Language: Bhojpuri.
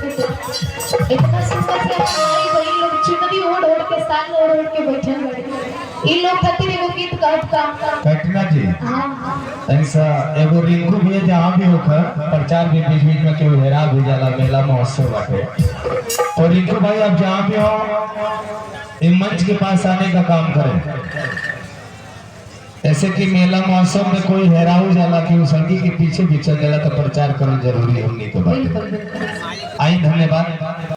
इतना सुंदर से आई वही लोग चुनरी ओढ़ ओढ़ के साल ओढ़ ओढ़ के बैठे हैं। इन लोग खातिर एगो गीत कहत का कटना जी। हां ऐसा एगो रिंकू भी है जहां भी होकर प्रचार भी बीच बीच में केहू हेरा भी जाला मेला महोत्सव बाटे। और रिंकू भाई आप जहां भी हो इस मंच के पास आने का काम करें। ऐसे कि मेला महोत्सव में कोई हेराऊ जाला कि संगी के पीछे भी चल जाला तो प्रचार करना जरूरी हमनी के बात। आई धन्यवाद।